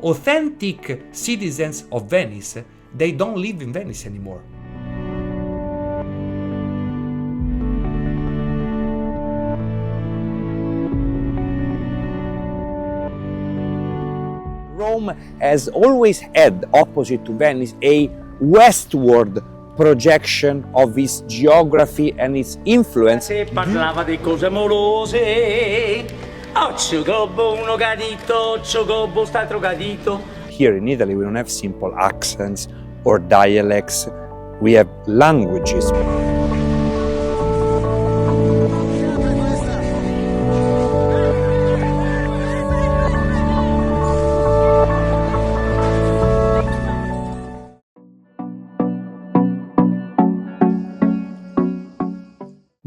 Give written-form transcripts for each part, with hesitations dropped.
authentic citizens of Venice, they don't live in Venice anymore. Rome has always had, opposite to Venice, a westward projection of its geography and its influence. Se parlava di cose amorose, occhio gobbo uno gadito, occhio gobbo sta drogadito. Here in Italy we don't have simple accents or dialects, we have languages.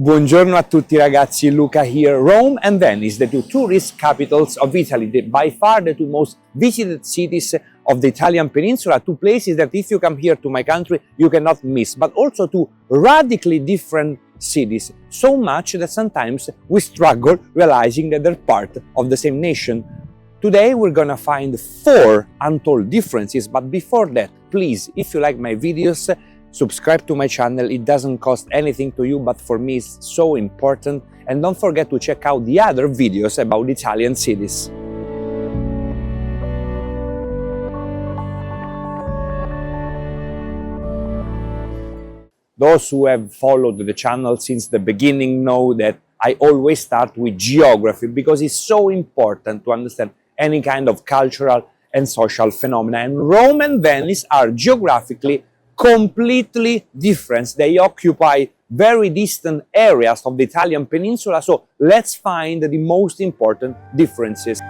Buongiorno a tutti ragazzi, Luca here. Rome and Venice, the two tourist capitals of Italy, by far the two most visited cities of the Italian peninsula, two places that if you come here to my country you cannot miss, but also two radically different cities, so much that sometimes we struggle realizing that they're part of the same nation. Today we're gonna find 4 untold differences, but before that, please, if you like my videos, subscribe to my channel. It doesn't cost anything to you, but for me it's so important. And don't forget to check out the other videos about Italian cities. Those who have followed the channel since the beginning know that I always start with geography because it's so important to understand any kind of cultural and social phenomena. And Rome and Venice are geographically completely different. They occupy very distant areas of the Italian peninsula, so let's find the most important differences.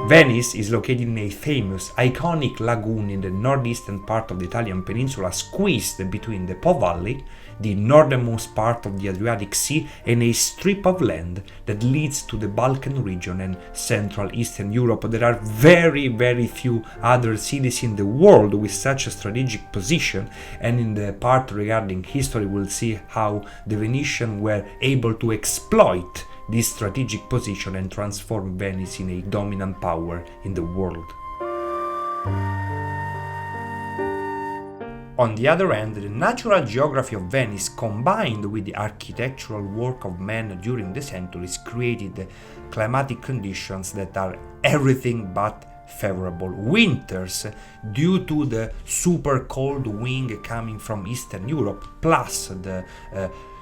Venice is located in a famous, iconic lagoon in the northeastern part of the Italian peninsula, squeezed between the Po Valley, the northernmost part of the Adriatic Sea, and a strip of land that leads to the Balkan region and Central Eastern Europe. There are very few other cities in the world with such a strategic position, and in the part regarding history we'll see how the Venetians were able to exploit this strategic position and transform Venice in a dominant power in the world. On the other hand, the natural geography of Venice combined with the architectural work of man during the centuries created climatic conditions that are everything but favorable. Winters, due to the super cold wind coming from Eastern Europe, plus the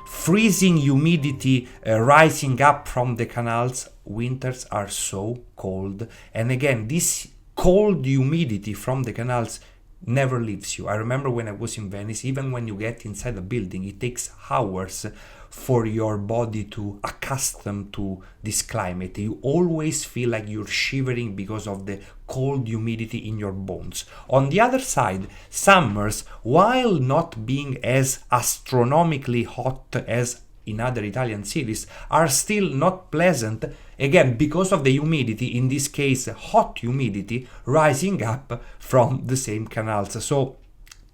freezing humidity rising up from the canals, winters are so cold. And again, this cold humidity from the canals never leaves you. I remember when I was in Venice, even when you get inside a building, it takes hours for your body to accustom to this climate. You always feel like you're shivering because of the cold humidity in your bones. On the other side, summers, while not being as astronomically hot as in other Italian cities, are still not pleasant, again because of the humidity, in this case hot humidity rising up from the same canals. So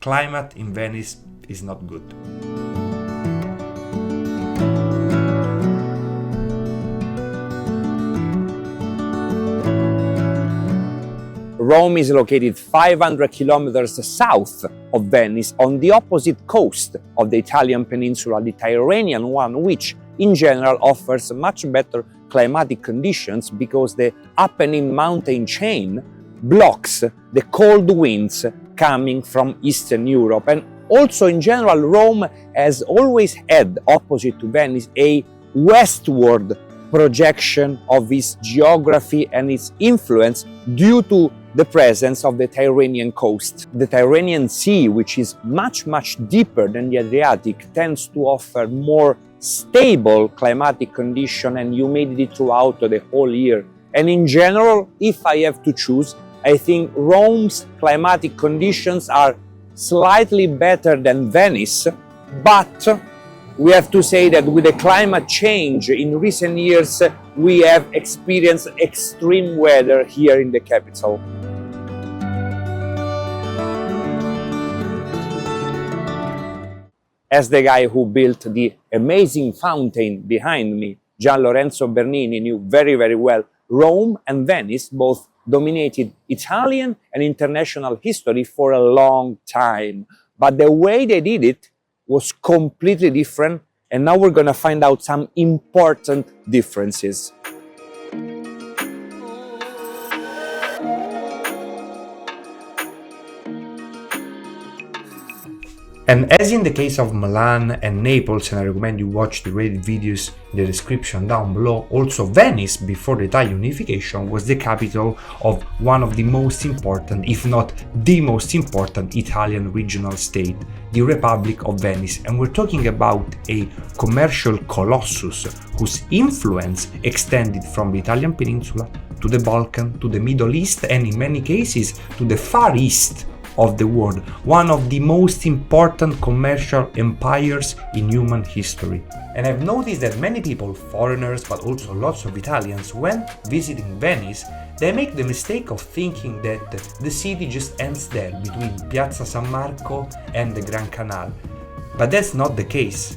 climate in Venice is not good. Rome is located 500 kilometers south of Venice on the opposite coast of the Italian peninsula, the Tyrrhenian one, which in general offers much better climatic conditions because the Apennine mountain chain blocks the cold winds coming from Eastern Europe. And also in general, Rome has always had, opposite to Venice, a westward projection of its geography and its influence due to the presence of the Tyrrhenian coast. The Tyrrhenian Sea, which is much deeper than the Adriatic, tends to offer more stable climatic condition and humidity throughout the whole year. And in general, if I have to choose, I think Rome's climatic conditions are slightly better than Venice, but we have to say that with the climate change in recent years, we have experienced extreme weather here in the capital. As the guy who built the amazing fountain behind me Gian Lorenzo Bernini knew very, very well, Rome and Venice both dominated Italian and international history for a long time. But the way they did it was completely different, and now we're going to find out some important differences. And as in the case of Milan and Naples, and I recommend you watch the related videos in the description down below, also Venice, before the Italian unification, was the capital of one of the most important, if not the most important, Italian regional state, the Republic of Venice. And we're talking about a commercial colossus whose influence extended from the Italian peninsula to the Balkan, to the Middle East, and in many cases to the Far East of the world, one of the most important commercial empires in human history. And I've noticed that many people, foreigners but also lots of Italians, when visiting Venice, they make the mistake of thinking that the city just ends there between Piazza San Marco and the Grand Canal. But that's not the case.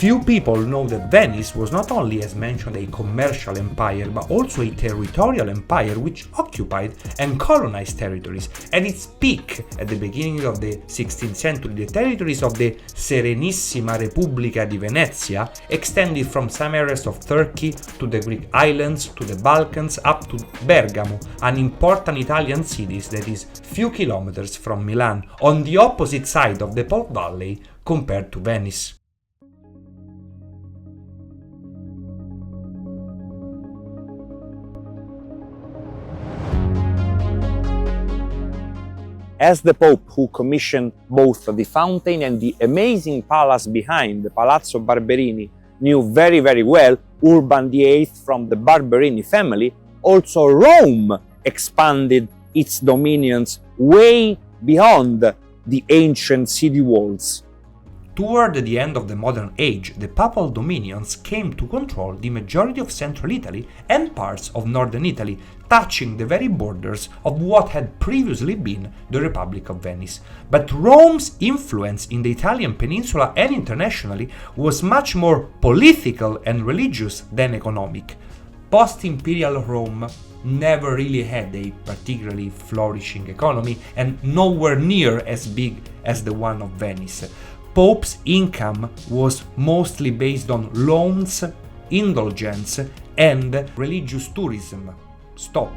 Few people know that Venice was not only, as mentioned, a commercial empire, but also a territorial empire which occupied and colonized territories. At its peak, at the beginning of the 16th century, the territories of the Serenissima Repubblica di Venezia extended from some areas of Turkey to the Greek islands, to the Balkans, up to Bergamo, an important Italian city that is few kilometers from Milan, on the opposite side of the Po Valley compared to Venice. As the Pope, who commissioned both the fountain and the amazing palace behind, the Palazzo Barberini, knew very, very well, Urban VIII from the Barberini family, also Rome expanded its dominions way beyond the ancient city walls. Toward the end of the modern age, the papal dominions came to control the majority of central Italy and parts of northern Italy, touching the very borders of what had previously been the Republic of Venice. But Rome's influence in the Italian peninsula and internationally was much more political and religious than economic. Post-imperial Rome never really had a particularly flourishing economy and nowhere near as big as the one of Venice. Pope's income was mostly based on loans, indulgence, and religious tourism. Stop.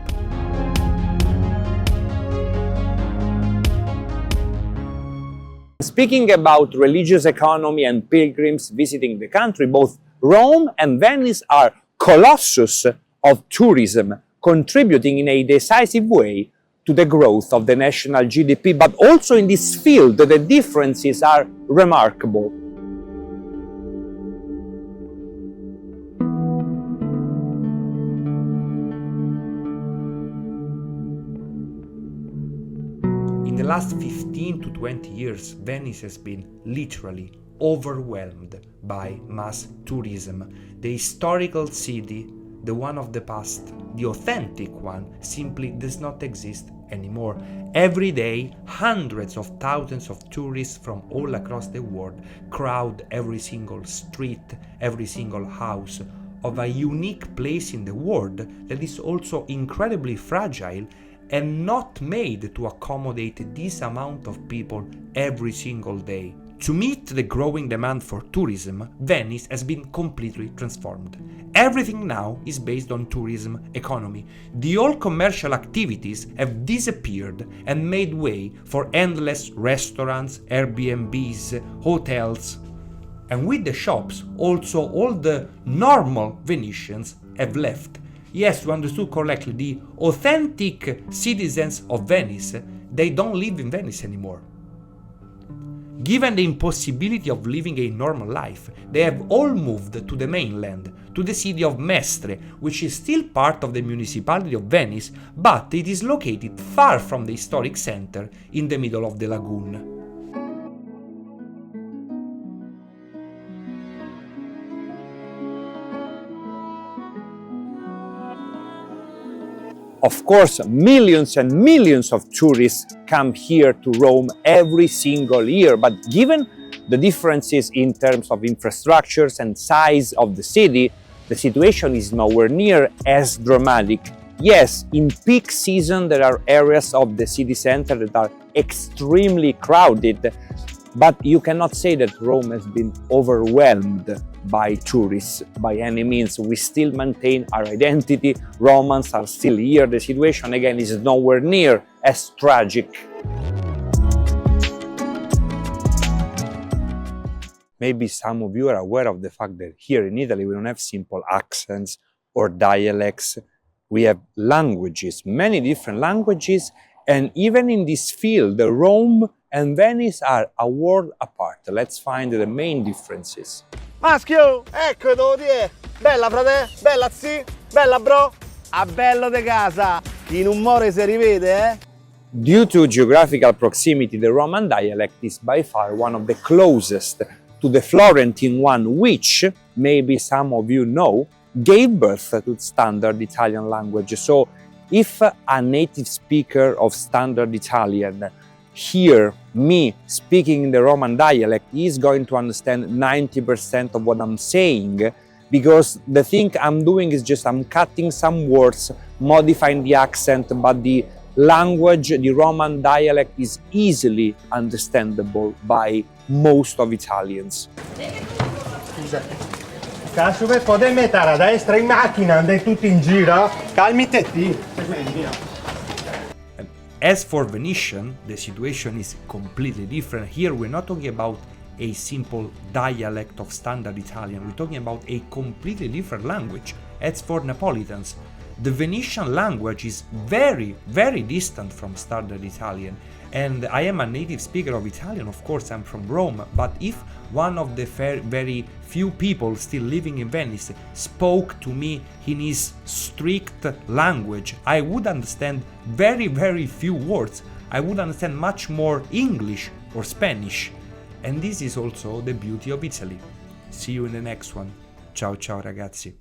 Speaking about religious economy and pilgrims visiting the country, both Rome and Venice are colossus of tourism, contributing in a decisive way to the growth of the national GDP, but also in this field the differences are remarkable. In the last 15 to 20 years, Venice has been literally overwhelmed by mass tourism. The historical city, the one of the past, the authentic one, simply does not exist anymore. Every day, hundreds of thousands of tourists from all across the world crowd every single street, every single house of a unique place in the world that is also incredibly fragile and not made to accommodate this amount of people every single day. To meet the growing demand for tourism, Venice has been completely transformed. Everything now is based on tourism economy. The old commercial activities have disappeared and made way for endless restaurants, Airbnbs, hotels. And with the shops, also all the normal Venetians have left. Yes, you understood correctly, the authentic citizens of Venice, they don't live in Venice anymore. Given the impossibility of living a normal life, they have all moved to the mainland, to the city of Mestre, which is still part of the municipality of Venice, but it is located far from the historic center in the middle of the lagoon. Of course, millions and millions of tourists come here to Rome every single year, but given the differences in terms of infrastructures and size of the city, the situation is nowhere near as dramatic. Yes, in peak season there are areas of the city center that are extremely crowded, but you cannot say that Rome has been overwhelmed by tourists by any means. We still maintain our identity, Romans are still here, the situation again is nowhere near as tragic. Maybe some of you are aware of the fact that here in Italy we don't have simple accents or dialects. We have languages, many different languages, and even in this field, Rome and Venice are a world apart. Let's find the main differences. Maschio, ecco devo dire, bella frate, bella zi, bella bro, a bello de casa, in un more si rivede, eh? Due to geographical proximity, the Roman dialect is by far one of the closest to the Florentine one, which, maybe some of you know, gave birth to standard Italian language. So if a native speaker of standard Italian hear me speaking in the Roman dialect, he is going to understand 90% of what I'm saying, because the thing I'm doing is just I'm cutting some words, modifying the accent, but the language, the Roman dialect, is easily understandable by most of Italians. Cazzo, per poter mettere a destra in macchina, andai tutti in giro, calmi te ti. As for Venetian, the situation is completely different. Here we're not talking about a simple dialect of standard Italian, we're talking about a completely different language. As for Neapolitans, the Venetian language is very, very distant from standard Italian. And I am a native speaker of Italian, of course I'm from Rome, but if one of the very few people still living in Venice spoke to me in his strict language, I would understand very, very few words. I would understand much more English or Spanish. And this is also the beauty of Italy. See you in the next one. Ciao ciao ragazzi.